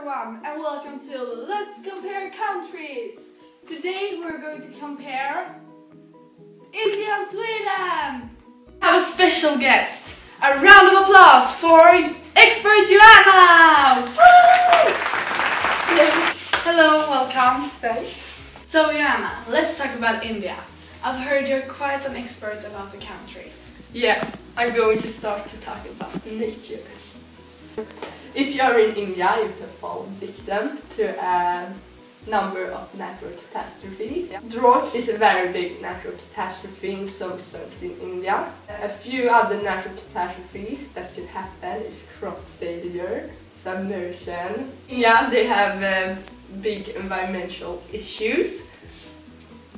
everyone and welcome to Let's Compare Countries! Today we're going to compare India and Sweden! I have a special guest! A round of applause for expert Joanna! Hello, welcome. Thanks. So Joanna, let's talk about India. I've heard you're quite an expert about the country. Yeah, I'm going to start to talk about nature. If you are in India, you can fall victim to a number of natural catastrophes. Yeah. Drought is a very big natural catastrophe in some zones in India. A few other natural catastrophes that could happen is crop failure, submersion. In India, they have big environmental issues.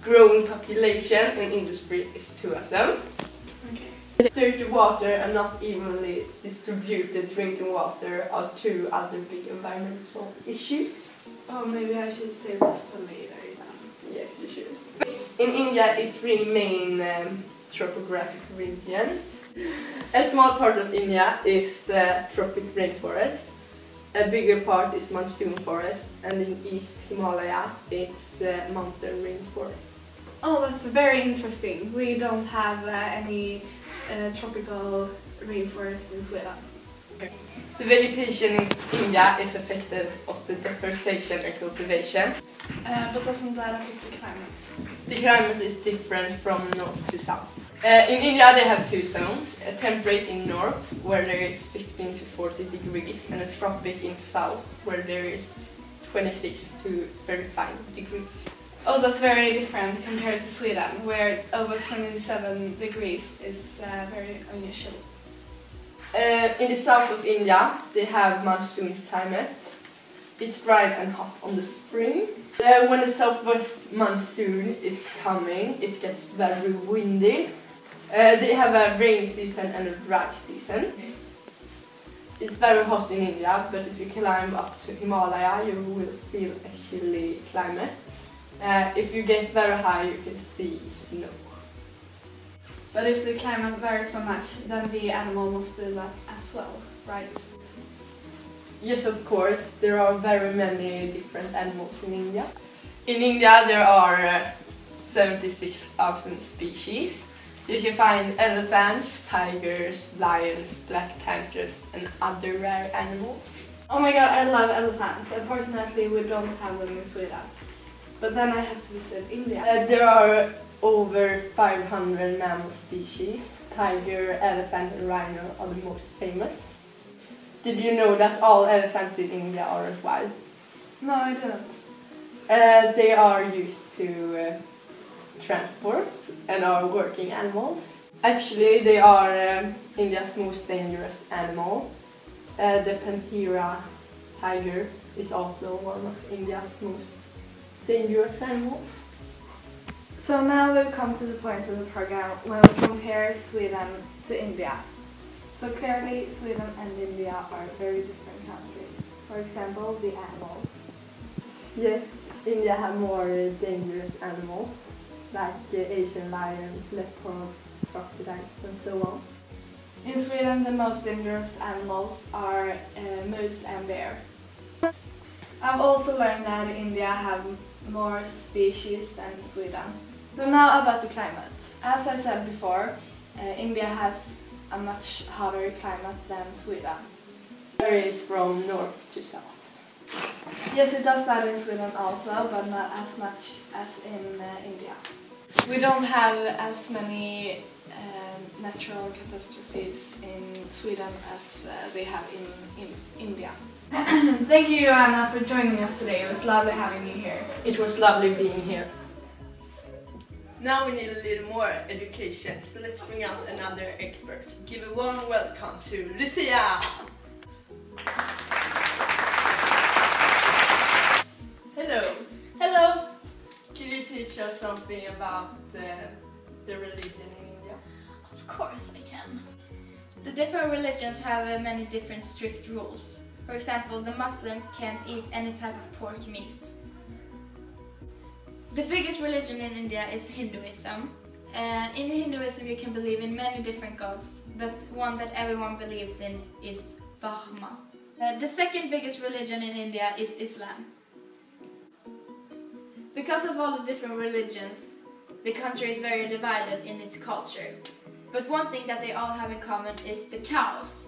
Growing population and industry is two of them. Dirty water and not evenly distributed drinking water are two other big environmental issues. Oh, maybe I should say this for later then. Yes, you should. In India, it's three main topographic regions. A small part of India is tropic rainforest. A bigger part is monsoon forest, and in East Himalaya, it's mountain rainforest. Oh, that's very interesting. We don't have any tropical rainforest in Sweden. The vegetation in India is affected of the deforestation and cultivation. But doesn't that affect the climate? The climate is different from north to south. In India they have two zones, a temperate in north where there is 15 to 40 degrees and a tropic in south where there is 26 to 35 degrees. Oh, that's very different compared to Sweden, where over 27 degrees is very unusual. In the south of India, they have monsoon climate. It's dry and hot on the spring. When the southwest monsoon is coming, it gets very windy. They have a rainy season and a dry season. It's very hot in India, but if you climb up to Himalaya, you will feel a chilly climate. If you get very high, you can see snow. But if the climate varies so much, then the animal must do that as well, right? Yes, of course. There are very many different animals in India. In India, there are 76,000 species. You can find elephants, tigers, lions, black panthers, and other rare animals. Oh my god, I love elephants. Unfortunately, we don't have them in Sweden. But then I have to visit India. There are over 500 mammal species. Tiger, elephant and rhino are the most famous. Did you know that all elephants in India are wild? No, I didn't. They are used to transport and are working animals. Actually, they are India's most dangerous animal. The Panthera tiger is also one of India's most dangerous animals. So now we've come to the point of the program when we compare Sweden to India. So clearly Sweden and India are very different countries. For example, the animals. Yes, India have more dangerous animals like Asian lions, leopards, crocodiles and so on. In Sweden the most dangerous animals are moose and bear. I've also learned that India have more species than Sweden. So now about the climate. As I said before, India has a much hotter climate than Sweden. It varies from north to south. Yes, it does that in Sweden also, but not as much as in India. We don't have as many natural catastrophes in Sweden as they have in India. Thank you, Joanna, for joining us today. It was lovely having you here. It was lovely being here. Now we need a little more education, so let's bring out another expert. Give a warm welcome to Lucia! Hello! Hello! Can you teach us something about the religion in India? Of course I can. The different religions have many different strict rules. For example, the Muslims can't eat any type of pork meat. The biggest religion in India is Hinduism. In Hinduism you can believe in many different gods, but one that everyone believes in is Brahma. The second biggest religion in India is Islam. Because of all the different religions, the country is very divided in its culture. But one thing that they all have in common is the cows.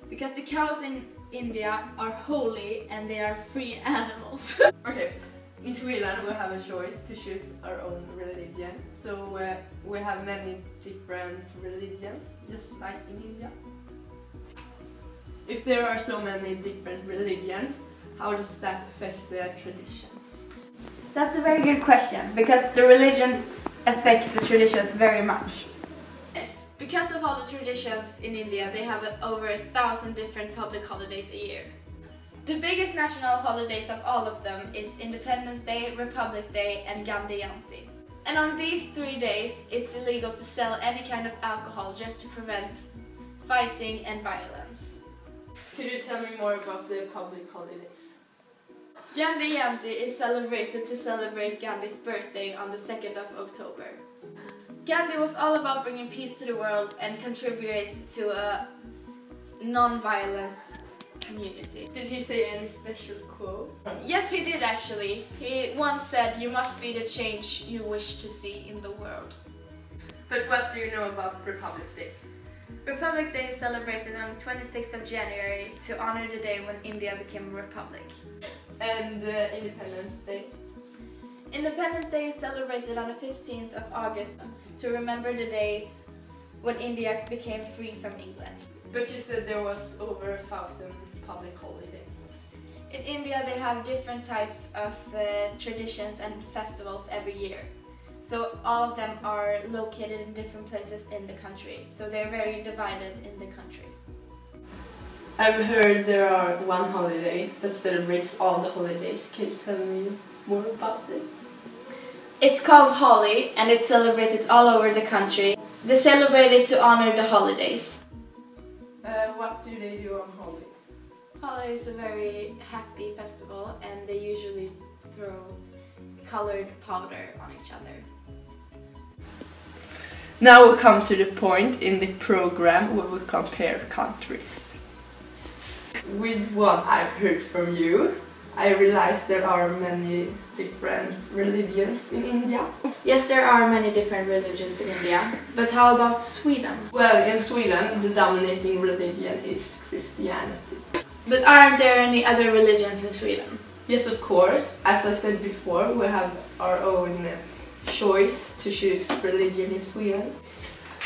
Because the cows in India are holy and they are free animals. Okay, in Sweden we have a choice to choose our own religion. So we have many different religions, just like in India. If there are so many different religions, how does that affect the traditions? That's a very good question, because the religions affect the traditions very much. Yes, because of all the traditions in India, they have over 1,000 different public holidays a year. The biggest national holidays of all of them is Independence Day, Republic Day and Gandhi Jayanti. And on these 3 days, it's illegal to sell any kind of alcohol just to prevent fighting and violence. Could you tell me more about the public holidays? Gandhi Jayanti is celebrated to celebrate Gandhi's birthday on the 2nd of October. Gandhi was all about bringing peace to the world and contribute to a non-violence community. Did he say any special quote? Yes, he did actually. He once said, "You must be the change you wish to see in the world." But what do you know about Republic Day? Republic Day is celebrated on the 26th of January to honor the day when India became a republic. And Independence Day? Independence Day is celebrated on the 15th of August to remember the day when India became free from England. But you said there was over 1,000 public holidays. In India they have different types of traditions and festivals every year. So all of them are located in different places in the country. So they're very divided in the country. I've heard there are one holiday that celebrates all the holidays. Can you tell me more about it? It's called Holi and it's celebrated all over the country. They celebrate it to honor the holidays. What do they do on Holi? Holi is a very happy festival and they usually throw colored powder on each other. Now we come to the point in the program where we compare countries. With what I've heard from you, I realize there are many different religions in India. Yes, there are many different religions in India, but how about Sweden? Well, in Sweden the dominating religion is Christianity. But aren't there any other religions in Sweden? Yes, of course. As I said before, we have our own choice to choose religion in Sweden.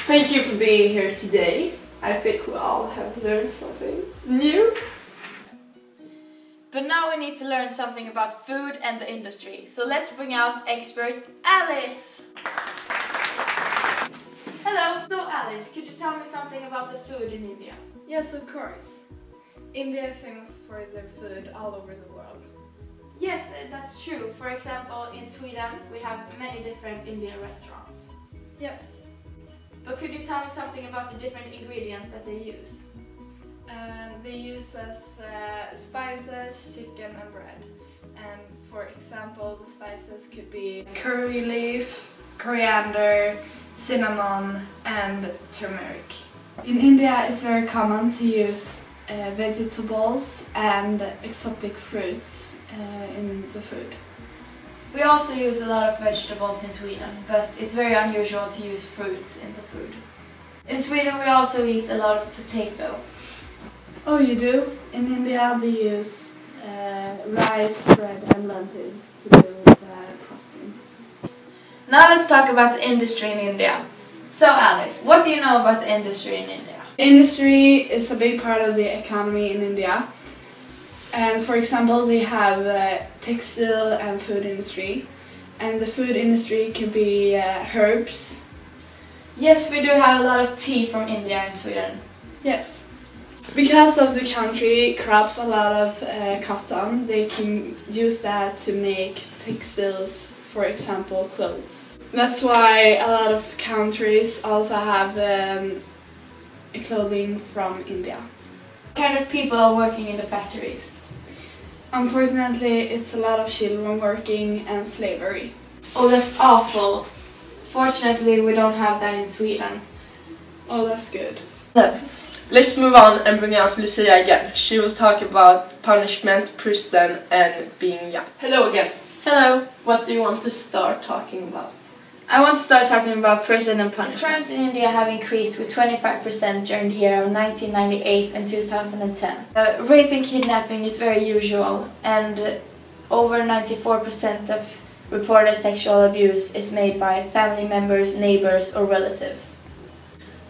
Thank you for being here today. I think we all have learned something new. But now we need to learn something about food and the industry. So let's bring out expert Alice! Hello! So Alice, could you tell me something about the food in India? Yes, of course. India is famous for their food all over the world. Yes, that's true. For example, in Sweden we have many different Indian restaurants. Yes. But could you tell me something about the different ingredients that they use? They use as spices, chicken and bread. And for example, the spices could be curry leaf, coriander, cinnamon and turmeric. In India it's very common to use vegetables and exotic fruits in the food. We also use a lot of vegetables in Sweden, but it's very unusual to use fruits in the food. In Sweden we also eat a lot of potato. Oh, you do? In India they use rice, bread and lentils to do with protein. Now let's talk about the industry in India. So Alice, what do you know about the industry in India? Industry is a big part of the economy in India. And for example, they have textile and food industry. And the food industry can be herbs. Yes, we do have a lot of tea from India and Sweden. Yes. Because of the country crops a lot of cotton, they can use that to make textiles, for example, clothes. That's why a lot of countries also have clothing from India. What kind of people are working in the factories? Unfortunately, it's a lot of children working and slavery. Oh, that's awful. Fortunately, we don't have that in Sweden. Oh, that's good. Look, Let's move on and bring out Lucia again. She will talk about punishment, prison and being young. Hello again. Hello. What do you want to start talking about? I want to start talking about prison and punishment. Crimes in India have increased with 25% during the year of 1998 and 2010. Rape and kidnapping is very usual, and over 94% of reported sexual abuse is made by family members, neighbors or relatives.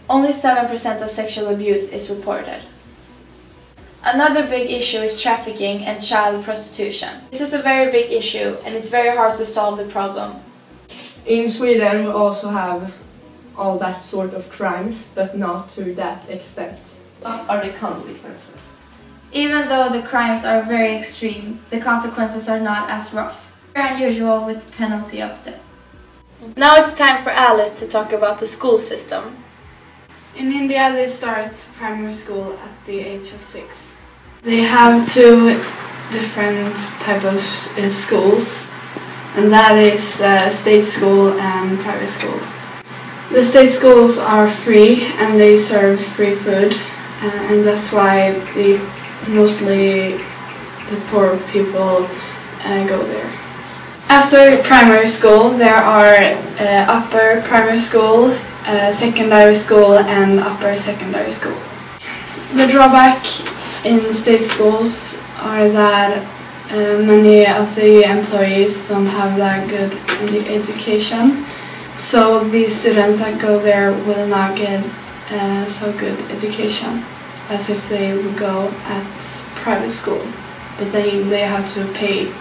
Only 7% of sexual abuse is reported. Another big issue is trafficking and child prostitution. This is a very big issue and it's very hard to solve the problem. In Sweden we also have all that sort of crimes, but not to that extent. What are the consequences? Even though the crimes are very extreme, the consequences are not as rough. Very unusual with penalty of death. Now it's time for Alice to talk about the school system. In India, they start primary school at the age of 6. They have 2 different types of schools, and that is state school and private school. The state schools are free and they serve free food, and that's why mostly the poor people go there. After primary school, there are upper primary school, secondary school and upper secondary school. The drawback in state schools are that many of the employees don't have that good education, so the students that go there will not get so good education as if they would go at private school, but they have to pay,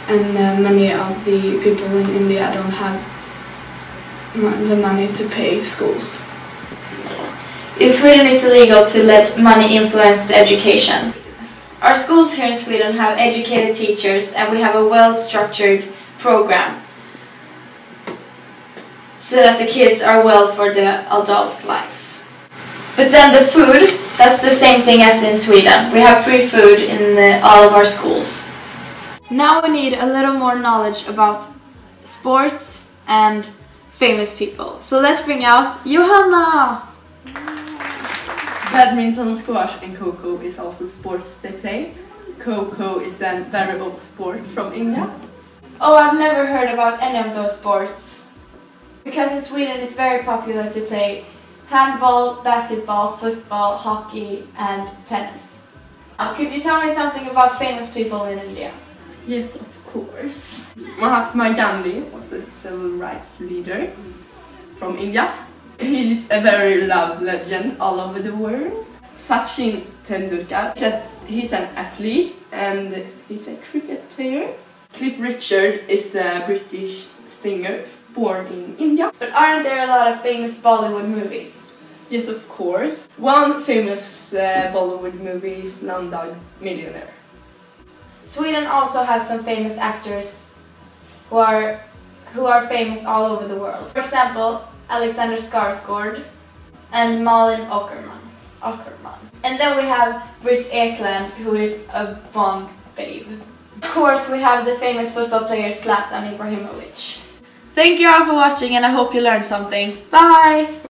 and many of the people in India don't have the money to pay schools. In Sweden it's illegal to let money influence the education. Our schools here in Sweden have educated teachers and we have a well-structured program so that the kids are well for the adult life. But then the food, that's the same thing as in Sweden. We have free food in all of our schools. Now we need a little more knowledge about sports and famous people. So let's bring out Johanna! Badminton, squash and Kho-Kho is also sports they play. Kho-Kho is a very old sport from India. Oh, I've never heard about any of those sports. Because in Sweden it's very popular to play handball, basketball, football, hockey and tennis. Could you tell me something about famous people in India? Yes, of course. Mahatma Gandhi was a civil rights leader from India. He is a very loved legend all over the world. Sachin Tendulkar, he's an athlete and he's a cricket player. Cliff Richard is a British singer born in India. But aren't there a lot of famous Bollywood movies? Yes, of course. One famous Bollywood movie is Slumdog Millionaire. Sweden also has some famous actors who are famous all over the world. For example, Alexander Skarsgård and Malin Åkerman. And then we have Britt Ekland, who is a Bond babe. Of course, we have the famous football player Zlatan Ibrahimovic. Thank you all for watching and I hope you learned something. Bye!